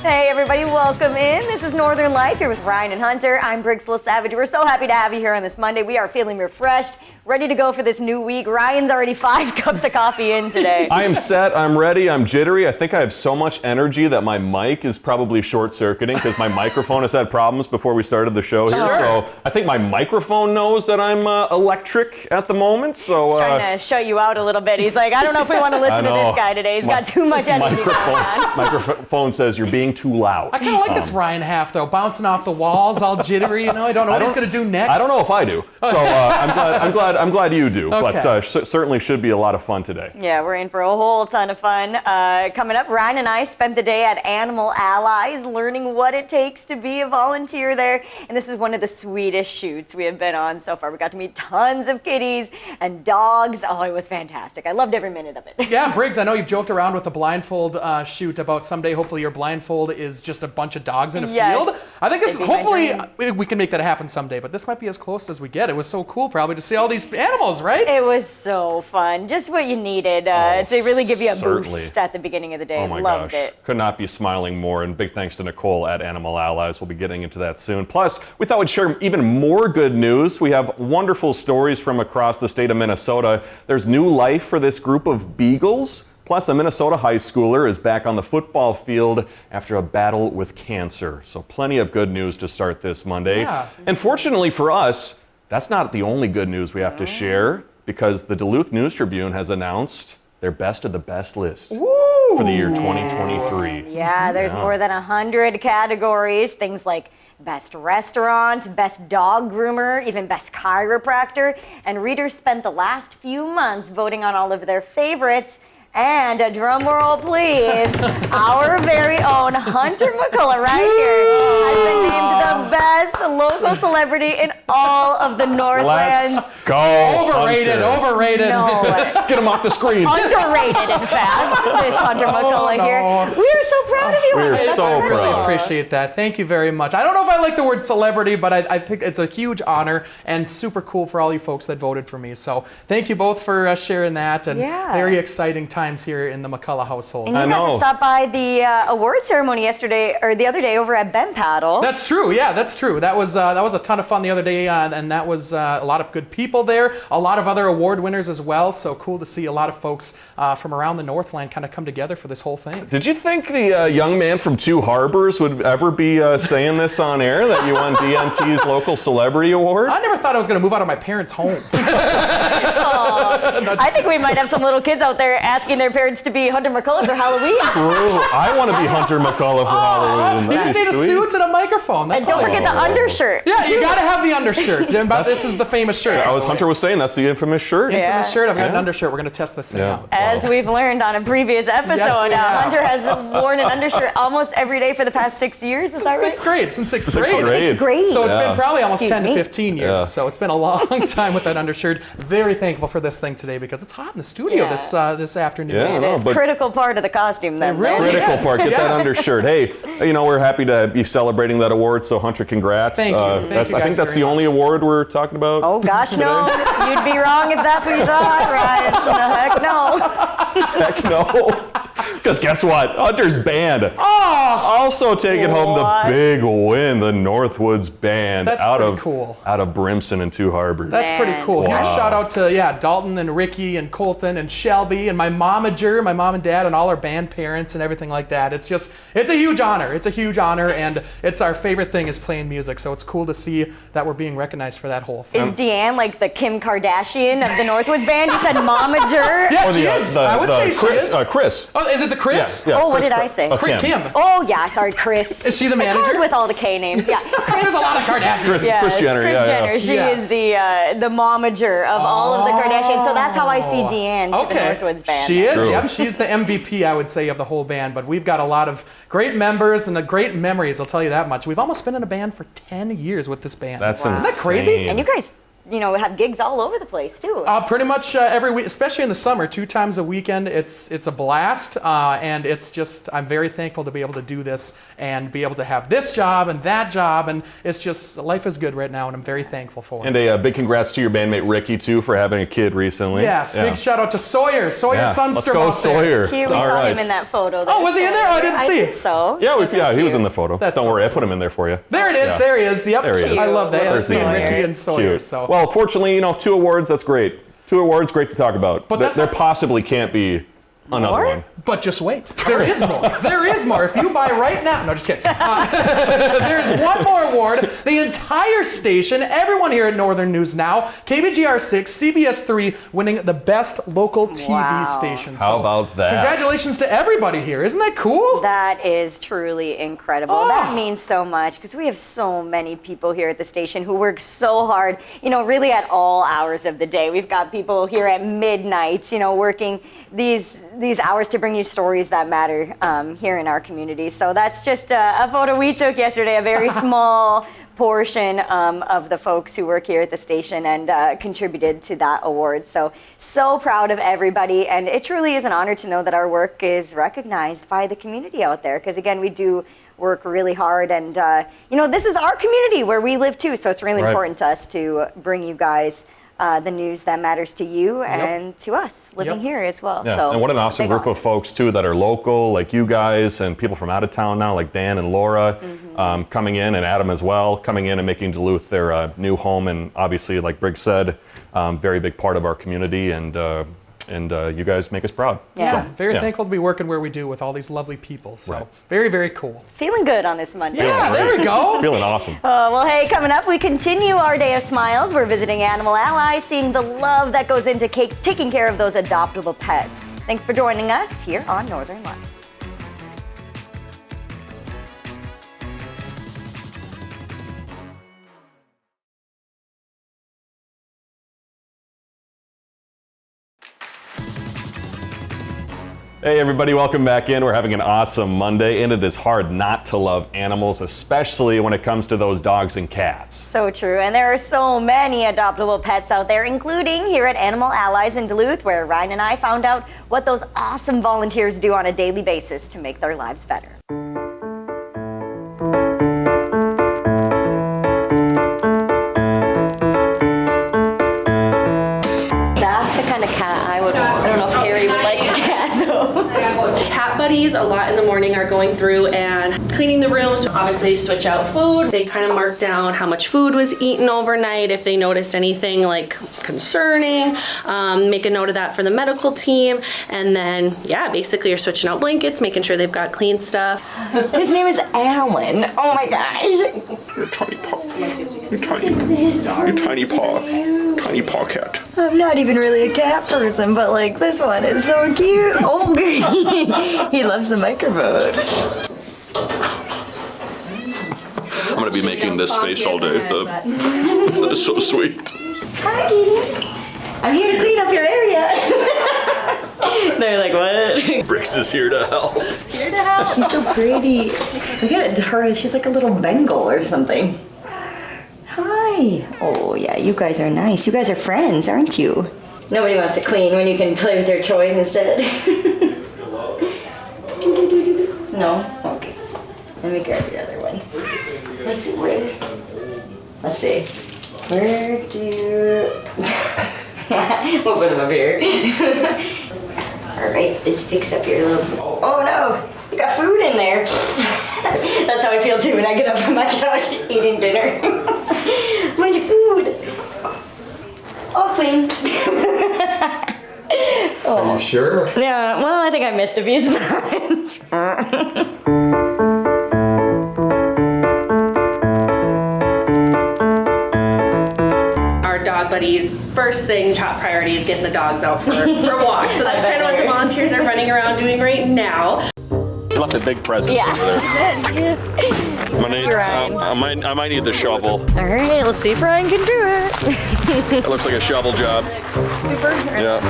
Hey everybody, welcome in. This is Northern Life here with Ryan and Hunter. I'm Briggs Savage. We're so happy to have you here on this Monday. We are feeling refreshed, ready to go for this new week. Ryan's already 5 cups of coffee in today. I am set, I'm ready, I'm jittery. I think I have so much energy that my mic is probably short-circuiting because my microphone has had problems before we started the show here. Sure. So I think my microphone knows that I'm electric at the moment. So He's trying to shut you out a little bit. He's like, I don't know if we want to listen to this guy today. He's got too much energy going on. Microphone says you're being too loud. I kind of like this Ryan half, though, bouncing off the walls, all jittery. You know, I don't know what he's going to do next. I don't know if I do. So I'm glad you do. Okay. But certainly should be a lot of fun today. Yeah, we're in for a whole ton of fun. Coming up, Ryan and I spent the day at Animal Allies learning what it takes to be a volunteer there. And this is one of the sweetest shoots we have been on so far. We got to meet tons of kitties and dogs. Oh, it was fantastic. I loved every minute of it. Yeah, Briggs, I know you've joked around with the blindfold shoot about someday, hopefully your blindfold is just a bunch of dogs in a field. I think this, hopefully we can make that happen someday, but this might be as close as we get. It was so cool probably to see all these animals, right? It was so fun. Just what you needed to really give you a boost at the beginning of the day. Oh my Loved gosh. it. Could not be smiling more. And big thanks to Nicole at Animal Allies. We'll be getting into that soon. Plus, we thought we'd share even more good news. We have wonderful stories from across the state of Minnesota. There's new life for this group of beagles. Plus, a Minnesota high schooler is back on the football field after a battle with cancer. So plenty of good news to start this Monday. Yeah. And fortunately for us, that's not the only good news we have to share, because the Duluth News Tribune has announced their best of the best list for the year 2023. Yeah, there's more than 100 categories. Things like best restaurant, best dog groomer, even best chiropractor. And readers spent the last few months voting on all of their favorites. And a drum roll, please, our very own Hunter McCullough right here has been named the best local celebrity in all of the Northlands. Let's go, Overrated, Hunter. overrated. No, Get him off the screen. underrated, in fact, this Hunter McCullough here. We are so proud of you, We are Hunter. That's so great. proud. I really appreciate that. Thank you very much. I don't know if I like the word celebrity, but I think it's a huge honor and super cool for all you folks that voted for me. So thank you both for sharing that, and very exciting times here in the McCullough household. And you got to stop by the award ceremony yesterday, or the other day, over at Ben Paddle. That's true. Yeah, that's true. That was a ton of fun the other day, and that was a lot of good people there. A lot of other award winners as well. So cool to see a lot of folks from around the Northland kind of come together for this whole thing. Did you think the young man from Two Harbors would ever be saying this on air, that you won DNT's Local Celebrity Award? I never thought I was going to move out of my parents' home. I think we might have some little kids out there asking their parents to be Hunter McCullough for Halloween. True. I want to be Hunter McCullough for Halloween. You just need a suit and a microphone. That's And don't all. forget the undershirt. Yeah, you got to have the undershirt. This is the famous shirt. Hunter was saying that's the infamous shirt. Infamous shirt. I've got an undershirt. We're going to test this thing out. As we've learned on a previous episode, Yes, we have. Hunter has worn an undershirt almost every day for the past 6 years. Is that right? Sixth grade. Since sixth Sixth grade. grade. It's great. So it's been probably almost 10 to 15 years. Yeah. So it's been a long time with that undershirt. Very thankful for this thing today because it's hot in the studio this afternoon. Yeah, It is a critical part of the costume then. really is. Critical part. Get that undershirt. Hey, we're happy to be celebrating that award. So Hunter, congrats. Thank you. Thank you I guys think that's very the only much. award we're talking about. Oh gosh, no. You'd be wrong if that's what you thought, Ryan. The heck no. Heck no. Because guess what? Hunter's band. Oh, Also taking home the What? big win, the Northwoods Band That's out pretty of cool. out of Brimson and Two Harbors. that's pretty cool. Wow. Huge shout out to Dalton and Ricky and Colton and Shelby and my momager, my mom and dad, and all our band parents and everything like that. It's a huge honor. It's a huge honor, and it's our favorite thing is playing music. So it's cool to see that we're being recognized for that whole thing. Is Deanne like the Kim Kardashian of the Northwoods Band? You said momager? Yeah, Or she is. I would say she Chris, is. Chris. Oh, is it the Chris? Yeah, Oh, what Chris- did I say? Kim. Oh, yeah, sorry, Chris. Is she the It's hard manager? with all the K names, yeah. There's a lot of Kardashians. Yes, Kris Jenner, Kris yeah, yeah. Jenner. She Yes. is the momager of all of the Kardashians. So that's how I see Deanne to Okay. the Northwoods Band. She is. True. Yep, she's the MVP, I would say, of the whole band. But we've got a lot of great members and great memories, I'll tell you that much. We've almost been in a band for 10 years with this band. That's Isn't insane. that crazy? And you guys have gigs all over the place too. Pretty much every week, especially in the summer, 2 times a weekend. It's a blast, and I'm very thankful to be able to do this and be able to have this job and that job, and it's just, life is good right now, and I'm very thankful for it. And a big congrats to your bandmate Ricky too for having a kid recently. Yes, big shout out to Sawyer Sundstrom. Let's go Sawyer. We saw him in that photo. Oh, was he in there? I didn't see. I think so. Yeah, he was in the photo. That's Don't worry, so I put him in there for you. There it is. Yeah. There he is. Yep. There he is. I love that. There's That's the Ricky and Sawyer. Cute. So. Well, fortunately, 2 awards. That's great. 2 awards, great to talk about. But there possibly can't be another one. But just wait. There is more. There is more. If you buy right now. No, just kidding. There's one more award. The entire station, everyone here at Northern News Now, KBGR 6, CBS 3, winning the best local TV station. How about that? Congratulations to everybody here. Isn't that cool? That is truly incredible. Oh. That means so much because we have so many people here at the station who work so hard, really at all hours of the day. We've got people here at midnight, working these hours to bring you stories that matter here in our community. So that's just a photo we took yesterday, a very small portion of the folks who work here at the station and contributed to that award. So proud of everybody, and it truly is an honor to know that our work is recognized by the community out there, because again, we do work really hard, and this is our community where we live too, so it's really important to us to bring you guys the news that matters to you and to us living here as well. Yeah. So and what an awesome group of folks too that are local, like you guys, and people from out of town now, like Dan and Laura, coming in, and Adam as well, coming in and making Duluth their new home, and obviously, like Briggs said, very big part of our community, and you guys make us proud. Yeah. Very thankful to be working where we do with all these lovely people. So very, very cool. Feeling good on this Monday. Yeah, there we go. Feeling awesome. Well, hey, coming up, we continue our Day of Smiles. We're visiting Animal Allies, seeing the love that goes into taking care of those adoptable pets. Thanks for joining us here on Northern Life. Hey everybody, welcome back in. We're having an awesome Monday, and it is hard not to love animals, especially when it comes to those dogs and cats. So true, and there are so many adoptable pets out there, including here at Animal Allies in Duluth, where Ryan and I found out what those awesome volunteers do on a daily basis to make their lives better. That's the kind of cat I would want. I don't know if Harry would like a cat though. Cat buddies a lot in the morning are going through and cleaning the rooms. Obviously switch out food. They kind of mark down how much food was eaten overnight, if they noticed anything like concerning, make a note of that for the medical team, and then basically you're switching out blankets, making sure they've got clean stuff. His name is Alan. Oh my gosh. You're a tiny paw. You're tiny paw cat. I'm not even really a cat person, but like this one is so cute. Oh, he loves the microphone. I'm gonna be making this face all day. That is so sweet. Hi, kitties. I'm here to clean up your area. They're like, what? Briggs is here to help. Here to help. She's so pretty. Look at her. She's like a little Bengal or something. Hi. Oh, yeah, you guys are nice. You guys are friends, aren't you? Nobody wants to clean when you can play with their toys instead. No? Okay. Let me grab the other one. Let's see, Let's see. Where do... We'll put him up here. Alright, let's fix up your little... Oh no! You got food in there! That's how I feel too when I get up from my couch eating dinner. Where's your food? All clean. Are you sure? Yeah, well, I think I missed a few spots. Our dog buddies, first thing, top priority is getting the dogs out for walks. So that's kind of what the volunteers are running around doing right now. You left a big present over there. I might need the shovel. All right, let's see if Ryan can do it. It looks like a shovel job. Super. Yeah.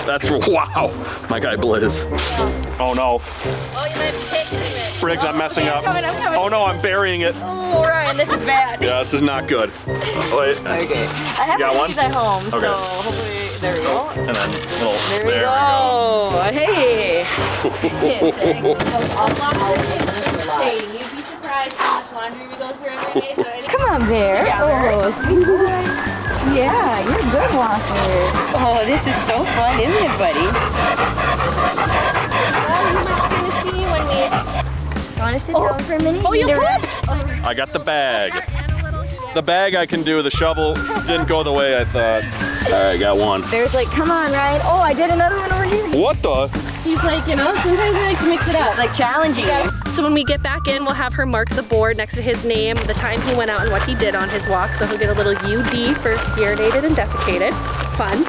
That's, wow. My guy Blizz. Oh no. Oh, you might be taking it. Briggs, I'm messing up. I'm coming. Oh no, I'm burying it. Oh, Ryan, this is bad. Yeah, this is not good. Wait. Okay. I have got one one? of these at home, Okay. so hopefully, there we go. And then little, There we go. Hey. Hey, you'd be surprised how much laundry we go through every day. So I just Come on, Bear. Oh, sweet boy. Yeah, you're a good walker. Oh, this is so fun, isn't it, buddy? You want to sit down for a minute? Oh, you Need a pushed? rest? I got the bag. The bag I can do. The shovel didn't go the way I thought. All right, got one. Bear's like, come on, Ryan. Oh, I did another one over here. What the? He's like, sometimes we like to mix it up. Like challenging you. So when we get back in, we'll have her mark the board next to his name, the time he went out and what he did on his walk. So he'll get a little UD for urinated and defecated. Fun.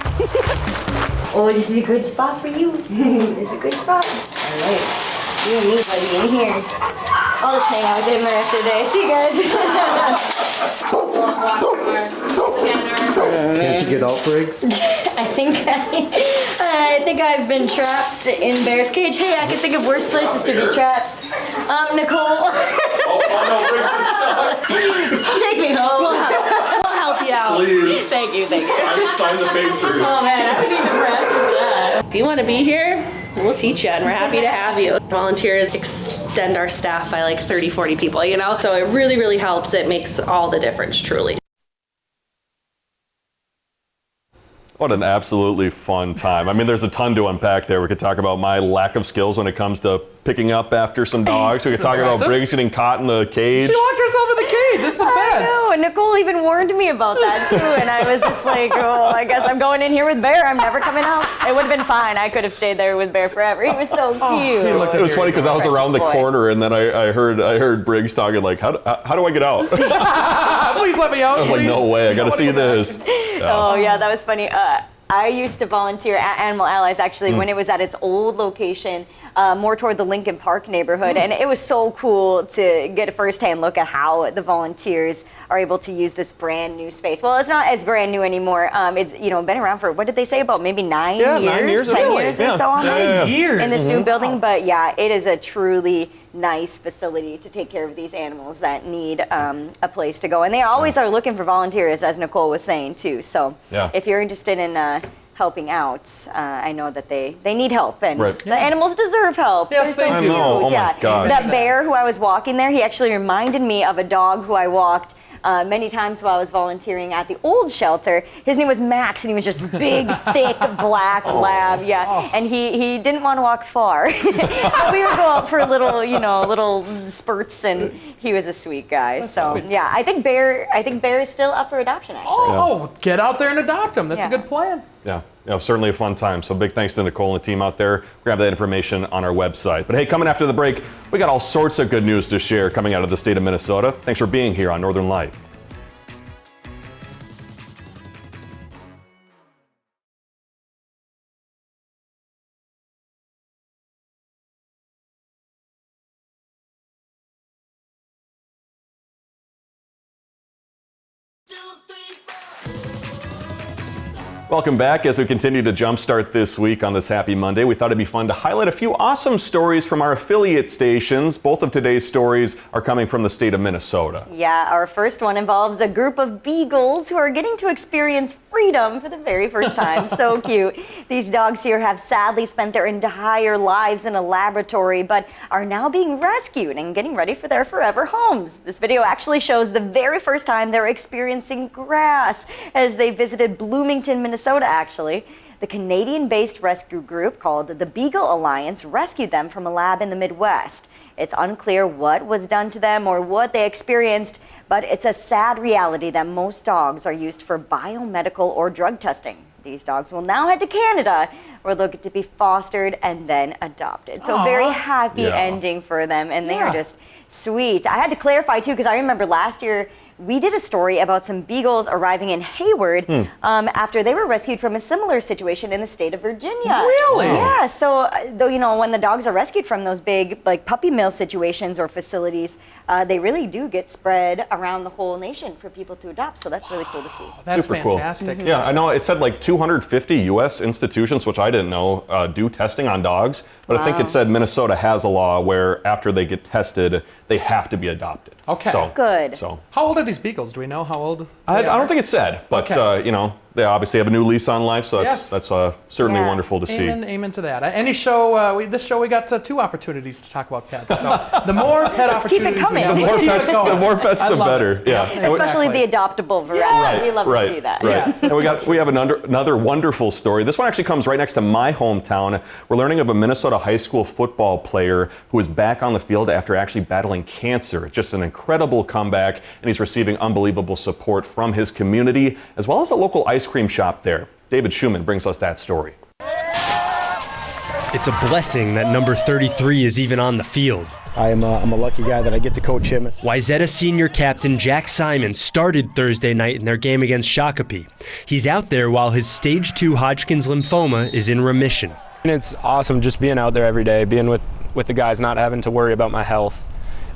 Oh, this is a good spot for you. This is a good spot. All right. You and me, buddy, in here. I'll just hang out with him the rest of the day. See you guys. Can't you get out, Briggs? I think I've been trapped in Bear's cage. Hey, I can think of worse places to be trapped. Nicole. Take me home. We'll help you out. Please. Thank you. Sign the papers. Oh man, I would need to practice that. If you want to be here, we'll teach you, and we're happy to have you. Volunteers extend our staff by like 30, 40 people, So it really, really helps. It makes all the difference, truly. What an absolutely fun time. I mean, there's a ton to unpack there. We could talk about my lack of skills when it comes to picking up after some dogs. We could talk about Briggs getting caught in the cage. She locked herself in the cage. It's the I best. know, and Nicole even warned me about that too, and I was just like, oh, I guess I'm going in here with Bear. I'm never coming out. It would have been fine. I could have stayed there with Bear forever. He was so cute. He looked It was funny because I was around the Boy. corner and then I heard Briggs talking like, how do I get out? I Please let me out. was like, no way, I gotta see this. Oh yeah, that was funny. I used to volunteer at Animal Allies actually when it was at its old location, more toward the Lincoln Park neighborhood, and it was so cool to get a firsthand look at how the volunteers are able to use this brand new space. Well, it's not as brand new anymore. It's been around for, what did they say, about maybe 9 years? 9 years, 10 really? years Yeah. or so on Yeah. Years. in this new building. But yeah, it is a truly nice facility to take care of these animals that need a place to go. And they always are looking for volunteers, as Nicole was saying too. So Yeah. if you're interested in helping out, I know that they need help, and Right. the animals deserve help. Yes, They're so they do. cute. I know. Oh my yeah. gosh. That bear who I was walking there, he actually reminded me of a dog who I walked many times while I was volunteering at the old shelter. His name was Max, and he was just big, thick, black lab. Yeah, and he didn't want to walk far. But we would go out for little spurts, and he was a sweet guy. So sweet. yeah, I think Bear is still up for adoption actually. Oh, get out there and adopt them. That's a Yeah. good plan. Yeah, certainly a fun time. So big thanks to Nicole and the team out there. Grab that information on our website. But hey, coming after the break, we got all sorts of good news to share coming out of the state of Minnesota. Thanks for being here on Northern Light. Welcome back. As we continue to jumpstart this week on this happy Monday, we thought it'd be fun to highlight a few awesome stories from our affiliate stations. Both of today's stories are coming from the state of Minnesota. Yeah, our first one involves a group of beagles who are getting to experience freedom for the very first time. So cute. These dogs here have sadly spent their entire lives in a laboratory, but are now being rescued and getting ready for their forever homes. This video actually shows the very first time they're experiencing grass as they visited Bloomington, Minnesota, actually. The Canadian-based rescue group called the Beagle Alliance rescued them from a lab in the Midwest. It's unclear what was done to them or what they experienced, but it's a sad reality that most dogs are used for biomedical or drug testing. These dogs will now head to Canada, where they'll get to be fostered and then adopted. So very happy ending for them, and they are just sweet. I had to clarify too, because I remember last year we did a story about some beagles arriving in Hayward after they were rescued from a similar situation in the state of Virginia. Really? Yeah. So, though, when the dogs are rescued from those big, like, puppy mill situations or facilities, they really do get spread around the whole nation for people to adopt. So that's really cool to see. That's Super cool. fantastic. Yeah, I know it said like 250 U.S. institutions, which I didn't know, do testing on dogs. But I think it said Minnesota has a law where after they get tested, they have to be adopted. Okay. So, Good. So How old are these beagles? Do we know how old? I don't think it said, but Okay. They obviously have a new lease on life, so Yes. that's certainly Yeah. wonderful to see. Amen to that. Any show, this show we got 2 opportunities to talk about pets. So the more pet keep it opportunities coming. we have, The let's more keep pets- it going. the more pets, I the love better. it. Yeah. Especially Exactly. the adoptable variety. We love to see that. Right. Yes, And we have another wonderful story. This one actually comes right next to my hometown. We're learning of a Minnesota high school football player who is back on the field after actually battling cancer. Just an incredible comeback, and he's receiving unbelievable support from his community as well as a local ice cream shop there. David Schumann brings us that story. It's a blessing that number 33 is even on the field. I'm a lucky guy that I get to coach him. Wayzata senior captain Jack Simon started Thursday night in their game against Shakopee. He's out there while his stage 2 Hodgkin's lymphoma is in remission. And it's awesome just being out there every day, being with the guys, not having to worry about my health.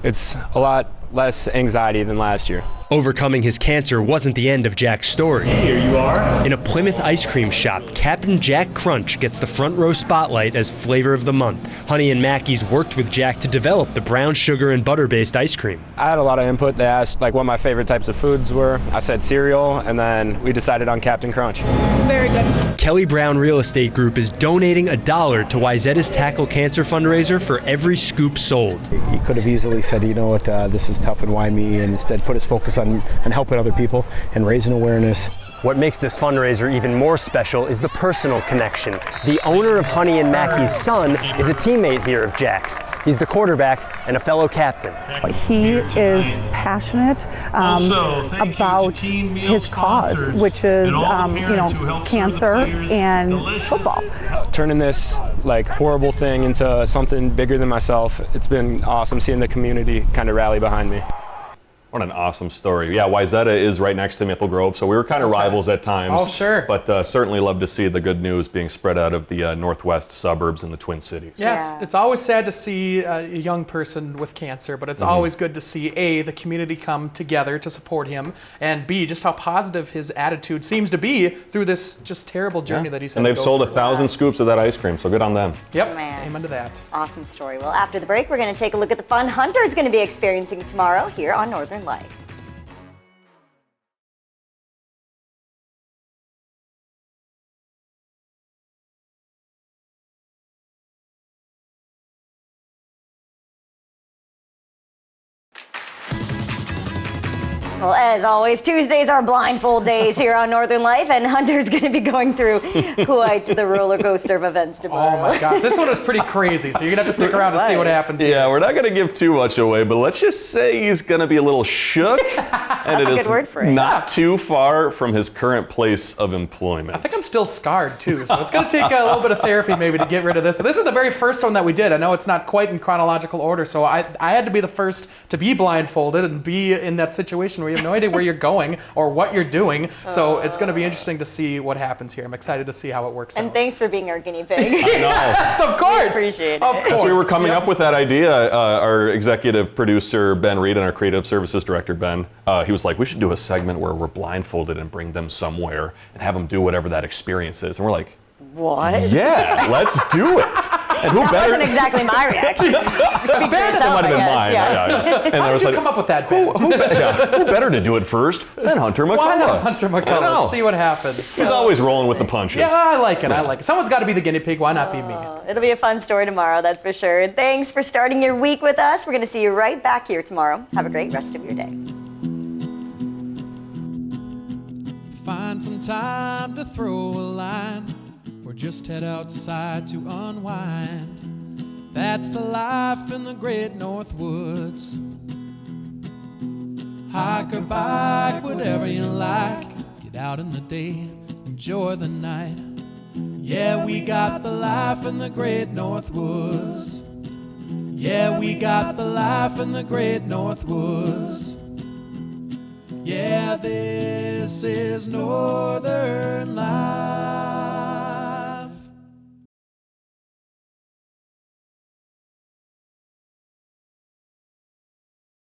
It's a lot less anxiety than last year. Overcoming his cancer wasn't the end of Jack's story. Here you are. In a Plymouth ice cream shop, Captain Jack Crunch gets the front row spotlight as flavor of the month. Honey and Mackey's worked with Jack to develop the brown sugar and butter-based ice cream. I had a lot of input. They asked what my favorite types of foods were. I said cereal, and then we decided on Captain Crunch. Very good. Kelly Brown Real Estate Group is donating $1 to Wayzata's Tackle Cancer fundraiser for every scoop sold. He could have easily said, you know what, this is tough and why me, and instead put his focus on helping other people and raising awareness. What makes this fundraiser even more special is the personal connection. The owner of Honey and Mackey's son is a teammate here of Jack's. He's the quarterback and a fellow captain. He is passionate about his cause, which is, cancer and football. Turning this horrible thing into something bigger than myself, it's been awesome seeing the community kind of rally behind me. What an awesome story. Yeah, Wayzata is right next to Maple Grove, so we were kind of rivals at times. Oh, sure. But certainly love to see the good news being spread out of the northwest suburbs and the Twin Cities. Yeah, it's always sad to see a young person with cancer, but it's always good to see, A, the community come together to support him, and B, just how positive his attitude seems to be through this just terrible journey that he's had. And they've to go sold through. 1,000 scoops of that ice cream, so good on them. Yep, Man. amen to that. Awesome story. Well, after the break, we're going to take a look at the fun Hunter's going to be experiencing tomorrow here on Northern Light. Well, as always, Tuesdays are blindfold days here on Northern Life, and Hunter's going to be going through quite the roller coaster of events tomorrow. Oh my gosh, this one is pretty crazy, so you're going to have to stick around to see what happens here. Yeah, we're not going to give too much away, but let's just say he's going to be a little shook, and it a is good word for it. not too far from his current place of employment. I think I'm still scarred too, so it's going to take a little bit of therapy maybe to get rid of this. So this is the very first one that we did. I know it's not quite in chronological order, so I had to be the first to be blindfolded and be in that situation where you have no idea where you're going or what you're doing. So it's going to be interesting to see what happens here. I'm excited to see how it works And out. thanks for being our guinea pig. Yes, of course. appreciate it. Of course. As we were coming Yep. up with that idea, our executive producer, Ben Reed, and our creative services director, Ben, he was like, we should do a segment where we're blindfolded and bring them somewhere and have them do whatever that experience is. And we're like, What? yeah, let's do it. And who That better? wasn't exactly my reaction. Speak for That yourself, might have I been guess. mine. Yeah. And How I did was you like, come up with that, Ben? who better to do it first than Hunter McCullough? Why not Hunter I know. McCullough? Let's see what happens. He's always rolling with the punches. Yeah, I like it. I like it. Someone's got to be the guinea pig. Why not be me? It'll be a fun story tomorrow, that's for sure. And thanks for starting your week with us. We're going to see you right back here tomorrow. Have a great rest of your day. Find some time to throw a line or just head outside to unwind. That's the life in the great North Woods. Hike or bike, whatever you like. Get out in the day, enjoy the night. Yeah, we got the life in the great North Woods. Yeah, we got the life in the great North Woods. This is Northern Light.